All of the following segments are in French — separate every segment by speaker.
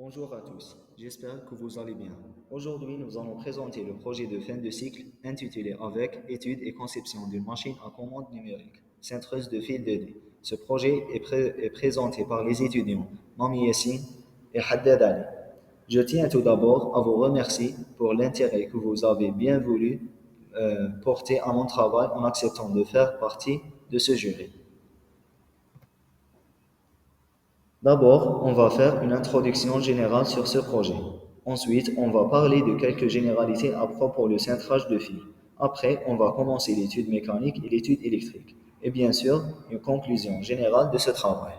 Speaker 1: Bonjour à tous, j'espère que vous allez bien. Aujourd'hui, nous allons présenter le projet de fin de cycle intitulé avec étude et conception d'une machine à commande numérique, centreuse de fil 2D. Ce projet est présenté par les étudiants Mami Yassine et Haddad Ali. Je tiens tout d'abord à vous remercier pour l'intérêt que vous avez bien voulu porter à mon travail en acceptant de faire partie de ce jury. D'abord, on va faire une introduction générale sur ce projet. Ensuite, on va parler de quelques généralités à propos du cintrage de fil. Après, on va commencer l'étude mécanique et l'étude électrique. Et bien sûr, une conclusion générale de ce travail.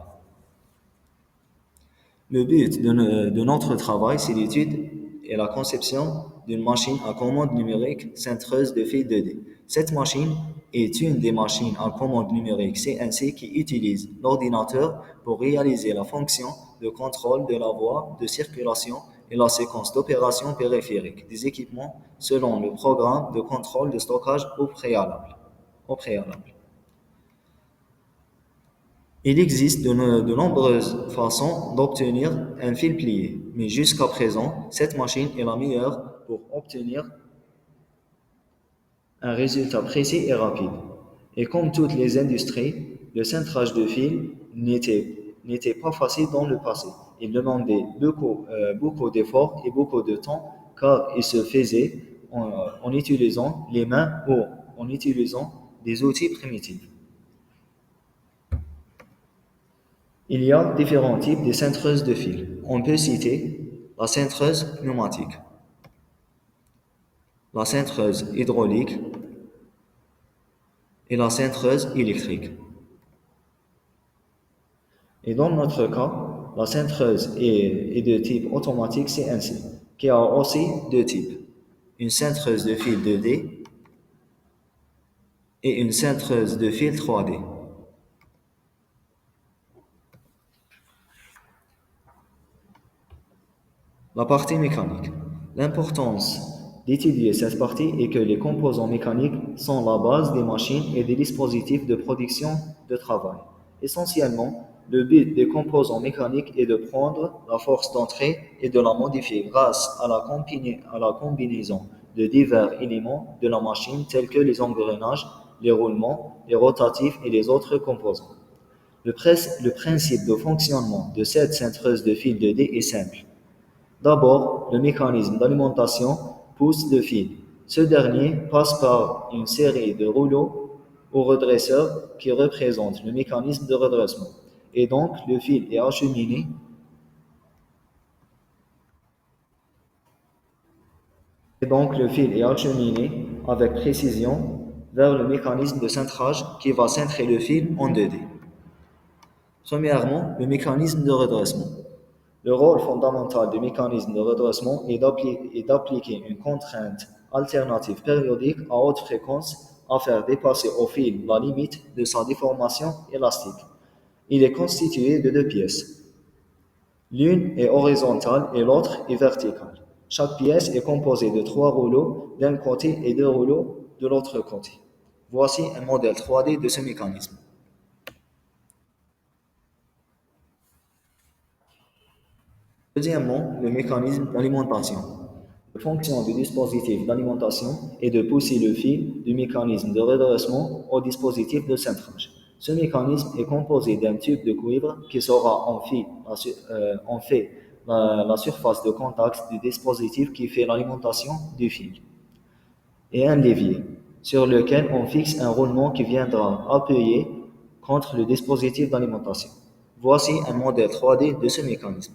Speaker 1: Le but de notre travail, c'est l'étude et la conception d'une machine à commande numérique centreuse de fil 2D. Cette machine est une des machines à commande numérique CNC qui utilise l'ordinateur pour réaliser la fonction de contrôle de la voie de circulation et la séquence d'opérations périphériques des équipements selon le programme de contrôle de stockage au préalable. Il existe de nombreuses façons d'obtenir un fil plié, mais jusqu'à présent, cette machine est la meilleure pour obtenir un résultat précis et rapide. Et comme toutes les industries, le cintrage de fil n'était pas facile dans le passé. Il demandait beaucoup d'efforts et beaucoup de temps car il se faisait en utilisant les mains ou en utilisant des outils primitifs. Il y a différents types de cintreuses de fil. On peut citer la cintreuse pneumatique, la cintreuse hydraulique et la cintreuse électrique. Et dans notre cas, la cintreuse est de type automatique CNC, qui a aussi deux types, une cintreuse de fil 2D et une cintreuse de fil 3D. La partie mécanique. L'importance d'étudier cette partie est que les composants mécaniques sont la base des machines et des dispositifs de production de travail. Essentiellement, le but des composants mécaniques est de prendre la force d'entrée et de la modifier grâce à la combinaison de divers éléments de la machine tels que les engrenages, les roulements, les rotatifs et les autres composants. Le principe de fonctionnement de cette cintreuse de fil 2D est simple. D'abord, le mécanisme d'alimentation pousse le fil. Ce dernier passe par une série de rouleaux ou redresseurs qui représentent le mécanisme de redressement. Et donc, le fil est acheminé avec précision vers le mécanisme de cintrage qui va cintrer le fil en 2D. Premièrement, le mécanisme de redressement. Le rôle fondamental du mécanisme de redressement est d'appliquer une contrainte alternative périodique à haute fréquence à faire dépasser au fil la limite de sa déformation élastique. Il est constitué de deux pièces. L'une est horizontale et l'autre est verticale. Chaque pièce est composée de trois rouleaux d'un côté et deux rouleaux de l'autre côté. Voici un modèle 3D de ce mécanisme. Deuxièmement, le mécanisme d'alimentation. La fonction du dispositif d'alimentation est de pousser le fil du mécanisme de redressement au dispositif de cintrage. Ce mécanisme est composé d'un tube de cuivre qui sera en fait la surface de contact du dispositif qui fait l'alimentation du fil, et un levier sur lequel on fixe un roulement qui viendra appuyer contre le dispositif d'alimentation. Voici un modèle 3D de ce mécanisme.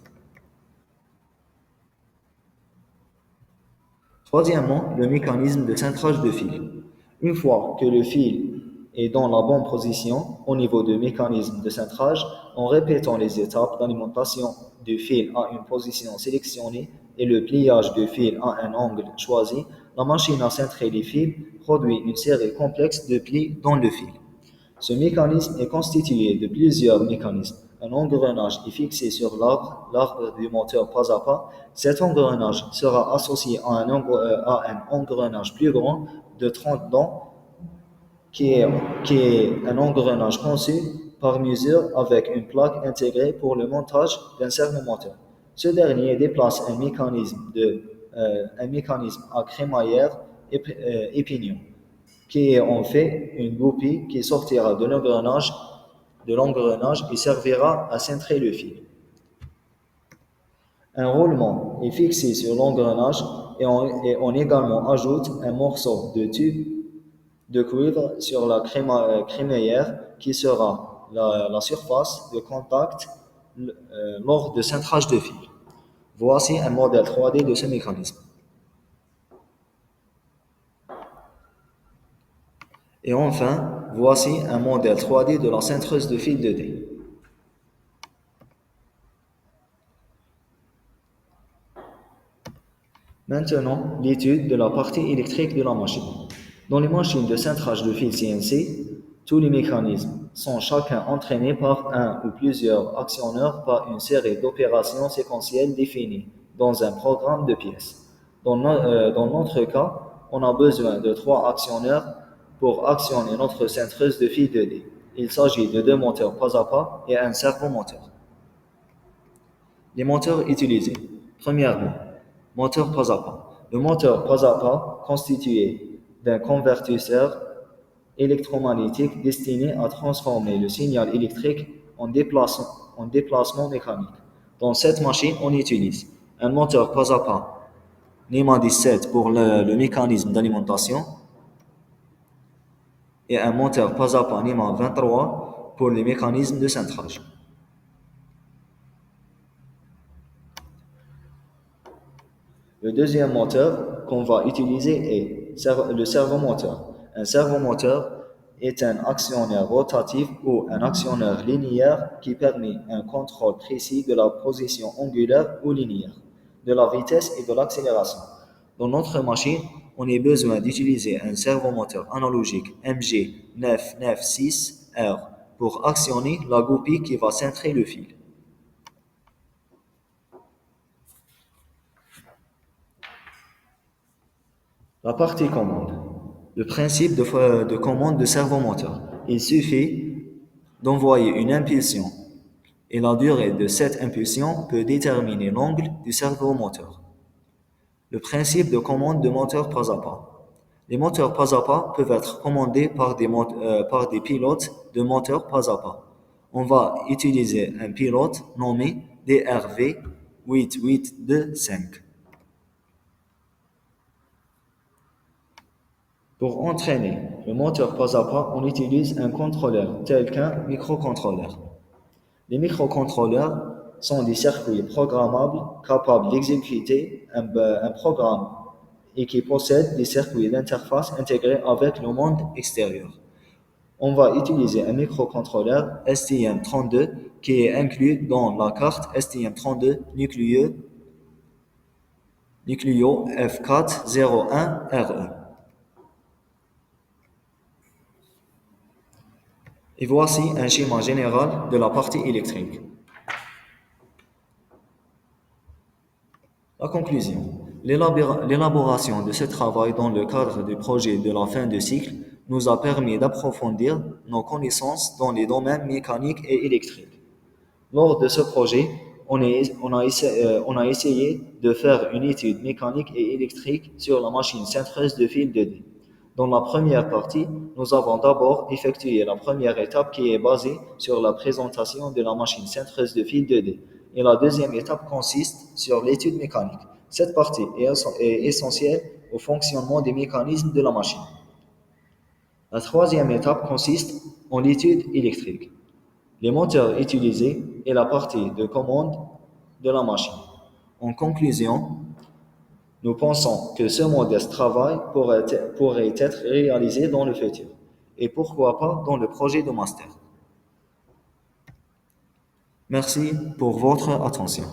Speaker 1: Troisièmement, le mécanisme de cintrage de fil. Une fois que le fil est dans la bonne position au niveau du mécanisme de cintrage, en répétant les étapes d'alimentation du fil à une position sélectionnée et le pliage du fil à un angle choisi, la machine à cintrer les fils produit une série complexe de plis dans le fil. Ce mécanisme est constitué de plusieurs mécanismes. Un engrenage est fixé sur l'arbre du moteur pas à pas. Cet engrenage sera associé à un engrenage plus grand de 30 dents qui est un engrenage conçu par mesure avec une plaque intégrée pour le montage d'un servomoteur. Ce dernier déplace un mécanisme à crémaillère et pignon, qui est en fait une goupille qui sortira de l'engrenage et servira à centrer le fil. Un roulement est fixé sur l'engrenage et on également ajoute un morceau de tube de cuivre sur la crémaillère qui sera la surface de contact lors de centrage de fil. Voici un modèle 3D de ce mécanisme. Et enfin, voici un modèle 3D de la cintreuse de fil 2D. Maintenant, l'étude de la partie électrique de la machine. Dans les machines de cintrage de fil CNC, tous les mécanismes sont chacun entraînés par un ou plusieurs actionneurs par une série d'opérations séquentielles définies dans un programme de pièces. Dans notre cas, on a besoin de 3 actionneurs pour actionner notre cintreuse de fil 2D. Il s'agit de 2 moteurs pas à pas et un servomoteur. Les moteurs utilisés. Premièrement, moteur pas à pas. Le moteur pas à pas, constitué d'un convertisseur électromagnétique destiné à transformer le signal électrique en déplacement mécanique. Dans cette machine, on utilise un moteur pas à pas NEMA 17 pour le mécanisme d'alimentation et un moteur pas à pas NEMA 23 pour les mécanismes de centrage. Le deuxième moteur qu'on va utiliser est le servomoteur. Un servomoteur est un actionneur rotatif ou un actionneur linéaire qui permet un contrôle précis de la position angulaire ou linéaire, de la vitesse et de l'accélération. Dans notre machine, on a besoin d'utiliser un servomoteur analogique MG996R pour actionner la goupille qui va centrer le fil. La partie commande. Le principe de commande de servomoteur. Il suffit d'envoyer une impulsion et la durée de cette impulsion peut déterminer l'angle du servomoteur. Le principe de commande de moteur pas à pas. Les moteurs pas à pas peuvent être commandés par des pilotes de moteurs pas à pas. On va utiliser un pilote nommé DRV8825. Pour entraîner le moteur pas à pas, on utilise un contrôleur tel qu'un microcontrôleur. Les microcontrôleurs sont des circuits programmables capables d'exécuter un programme et qui possèdent des circuits d'interface intégrés avec le monde extérieur. On va utiliser un microcontrôleur STM32 qui est inclus dans la carte STM32 Nucleo F401RE. Et voici un schéma général de la partie électrique. La conclusion. L'élaboration de ce travail dans le cadre du projet de la fin de cycle nous a permis d'approfondir nos connaissances dans les domaines mécaniques et électriques. Lors de ce projet, on a essayé de faire une étude mécanique et électrique sur la machine cintreuse de fil 2D. Dans la première partie, nous avons d'abord effectué la première étape qui est basée sur la présentation de la machine cintreuse de fil 2D. Et la deuxième étape consiste sur l'étude mécanique. Cette partie est essentielle au fonctionnement des mécanismes de la machine. La troisième étape consiste en l'étude électrique. Les moteurs utilisés et la partie de commande de la machine. En conclusion, nous pensons que ce modeste travail pourrait être réalisé dans le futur, et pourquoi pas dans le projet de master. Merci pour votre attention.